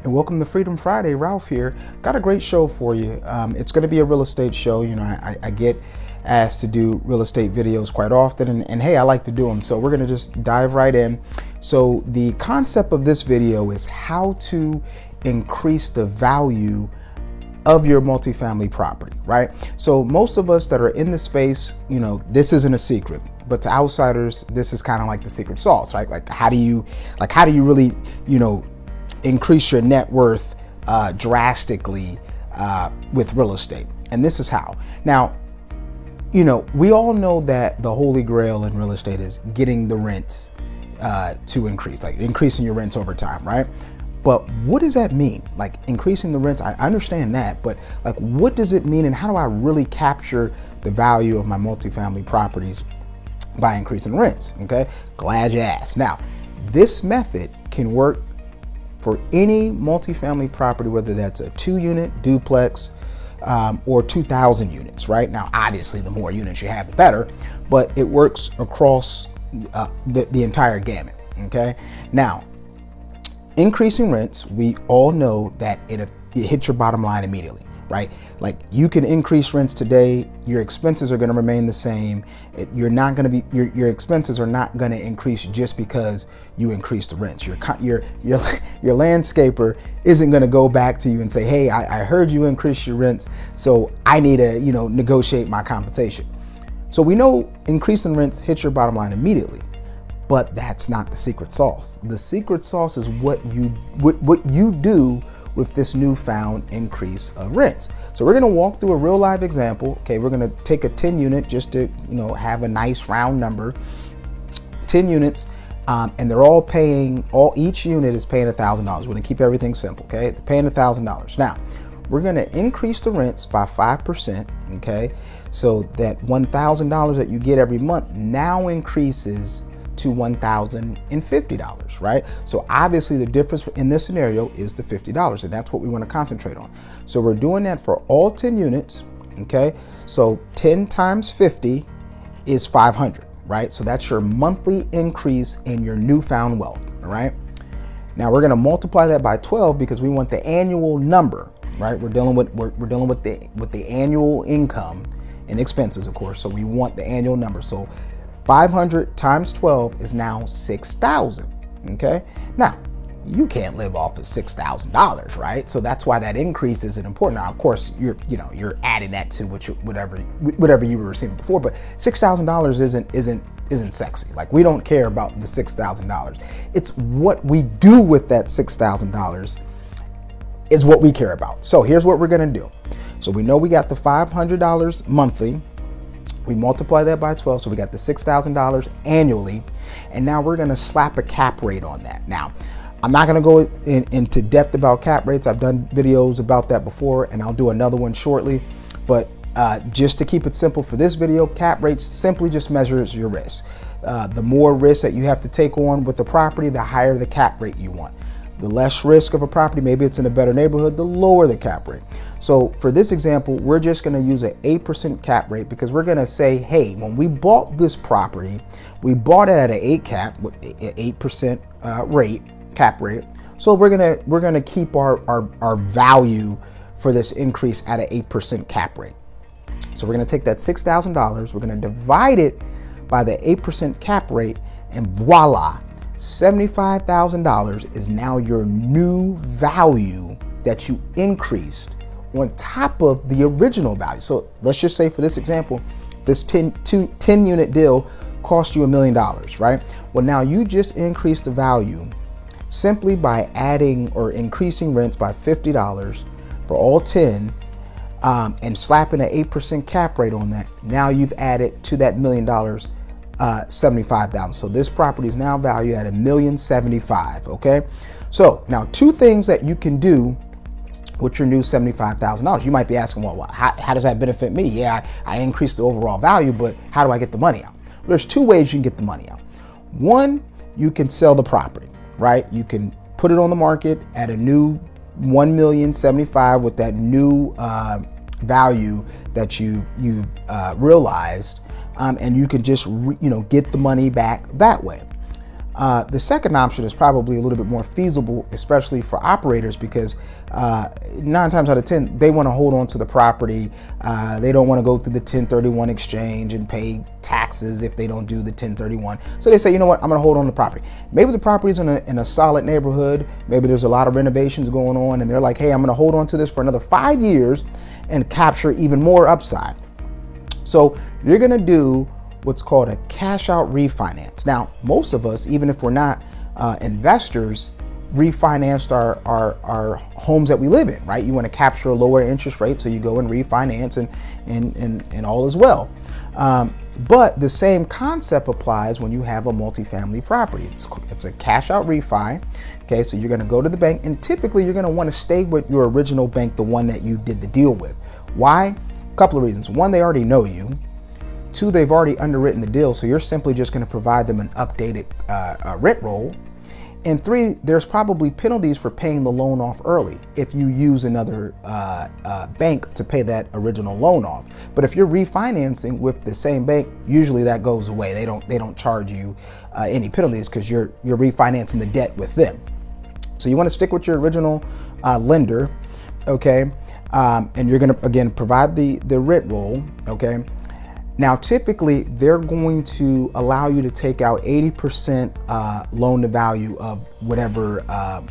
And welcome to Freedom Friday. Ralph here. Got a great show for you. It's going to be a real estate show. You know, I get asked to do real estate videos quite often, and hey, I like to do them. So we're going to just dive right in. So the concept of this video is how to increase the value of your multifamily property, right? So most of us that are in the space, you know, this isn't a secret, but to outsiders, this is kind of like the secret sauce, right? Like how do you really, you know, increase your net worth drastically with real estate? And this is how. Now, you know, we all know that the holy grail in real estate is getting the rents to increase, like increasing your rents over time, right? But what does that mean? Like increasing the rents, I understand that, but like what does it mean, and how do I really capture the value of my multifamily properties by increasing rents? Okay, glad you asked. Now, this method can work for any multifamily property, whether that's a 2-unit duplex or 2,000 units, right? Now, obviously, the more units you have, the better, but it works across the entire gamut, okay? Now, increasing rents, we all know that it hits your bottom line immediately, right? Like you can increase rents today, your expenses are going to remain the same. You're not going to be, your expenses are not going to increase just because you increase the rents. Your landscaper isn't going to go back to you and say, hey, I heard you increase your rents, so I need to, you know, negotiate my compensation. So we know increasing rents hits your bottom line immediately. But that's not the secret sauce. The secret sauce is what you do with this newfound increase of rents. So we're gonna walk through a real live example. Okay, we're gonna take a 10 unit just to, you know, have a nice round number. 10 units, and they're all paying, each unit is paying $1,000. We're gonna keep everything simple, okay? They're paying $1,000. Now, we're gonna increase the rents by 5%, okay? So that $1,000 that you get every month now increases to $1,050, right? So obviously the difference in this scenario is the $50, and that's what we want to concentrate on. So we're doing that for all 10 units, okay? So 10 times 50 is 500, right? So that's your monthly increase in your newfound wealth, all right? Now we're going to multiply that by 12 because we want the annual number, right? We're dealing with the annual income and expenses, of course. So we want the annual number. So 500 times 12 is now 6,000, okay? Now, you can't live off of $6,000, right? So that's why that increase isn't important. Now, of course, you're adding that to whatever you were receiving before, but $6,000 isn't sexy. Like, we don't care about the $6,000. It's what we do with that $6,000 is what we care about. So here's what we're gonna do. So we know we got the $500 monthly. We multiply that by 12, so we got the $6,000 annually, and now we're gonna slap a cap rate on that. Now, I'm not gonna go into depth about cap rates. I've done videos about that before, and I'll do another one shortly, but just to keep it simple for this video, cap rates simply just measures your risk. The more risk that you have to take on with the property, the higher the cap rate you want. The less risk of a property, maybe it's in a better neighborhood, the lower the cap rate. So for this example, we're just gonna use an 8% cap rate because we're gonna say, hey, when we bought this property, we bought it at an 8% cap rate. So we're gonna keep our value for this increase at an 8% cap rate. So we're gonna take that $6,000, we're gonna divide it by the 8% cap rate, and voila, $75,000 is now your new value that you increased on top of the original value. So let's just say for this example, this 10 unit deal cost you $1 million, right? Well, now you just increased the value simply by adding or increasing rents by $50 for all 10 and slapping an 8% cap rate on that. Now you've added to that $1 million $75,000. So this property is now valued at $1,075,000. Okay. So now two things that you can do with your new $75,000. You might be asking, well, how does that benefit me? Yeah, I increased the overall value, but how do I get the money out? There's two ways you can get the money out. One, you can sell the property, right? You can put it on the market at a new $1,075,000 with that new value that you've realized, and you can just get the money back that way. The second option is probably a little bit more feasible, especially for operators, because 9 times out of 10, they want to hold on to the property. They don't want to go through the 1031 exchange and pay taxes if they don't do the 1031. So they say, you know what, I'm going to hold on to the property. Maybe the property's in a solid neighborhood. Maybe there's a lot of renovations going on, and they're like, hey, I'm going to hold on to this for another 5 years and capture even more upside. So you're going to do what's called a cash out refinance. Now, most of us, even if we're not investors, refinanced our homes that we live in, right? You want to capture a lower interest rate, so you go and refinance, and all is well. But the same concept applies when you have a multifamily property. It's a cash out refi. Okay, so you're going to go to the bank, and typically you're going to want to stay with your original bank, the one that you did the deal with. Why? A couple of reasons. One, they already know you. 2, they've already underwritten the deal, so you're simply just going to provide them an updated rent roll. And 3, there's probably penalties for paying the loan off early if you use another bank to pay that original loan off. But if you're refinancing with the same bank, usually that goes away. They don't charge you any penalties because you're refinancing the debt with them. So you want to stick with your original lender, okay? And you're going to, again, provide the rent roll, okay? Now, typically, they're going to allow you to take out 80% loan to value of whatever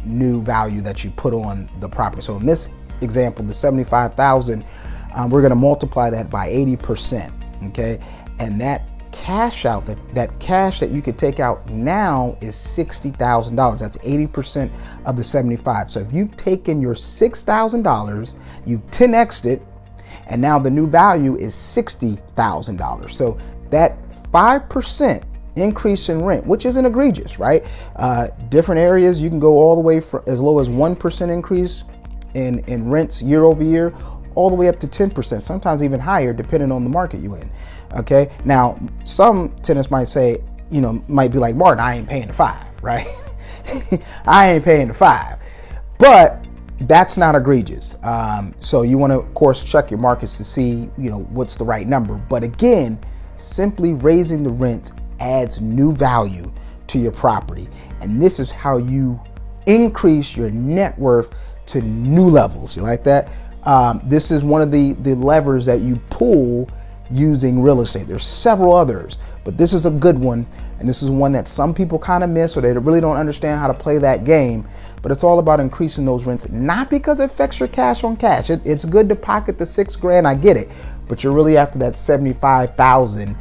new value that you put on the property. So in this example, the $75,000, we're going to multiply that by 80%, okay? And that cash out, that cash that you could take out now is $60,000. That's 80% of the 75. So if you've taken your $6,000, you've 10x'd it, and now the new value is $60,000. So that 5% increase in rent, which isn't egregious, right? Different areas, you can go all the way from as low as 1% increase in rents year over year, all the way up to 10%, sometimes even higher, depending on the market you're in. Okay. Now, some tenants might say, might be like, Martin, I ain't paying the 5, right? I ain't paying the 5, but that's not egregious. So you want to, of course, check your markets to see, what's the right number. But again, simply raising the rent adds new value to your property. And this is how you increase your net worth to new levels. You like that? This is one of the levers that you pull using real estate. There's several others, but this is a good one. And this is one that some people kind of miss, or they really don't understand how to play that game. But it's all about increasing those rents, not because it affects your cash on cash. It's good to pocket the $6,000, I get it, but you're really after that $75,000,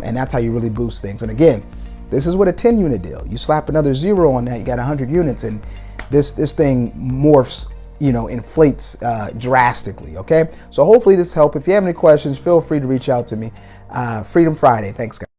and that's how you really boost things. And again, this is with a 10-unit deal. You slap another 0 on that, you got 100 units, and this thing morphs, inflates drastically. Okay, so hopefully this helped. If you have any questions, feel free to reach out to me. Freedom Friday. Thanks, guys.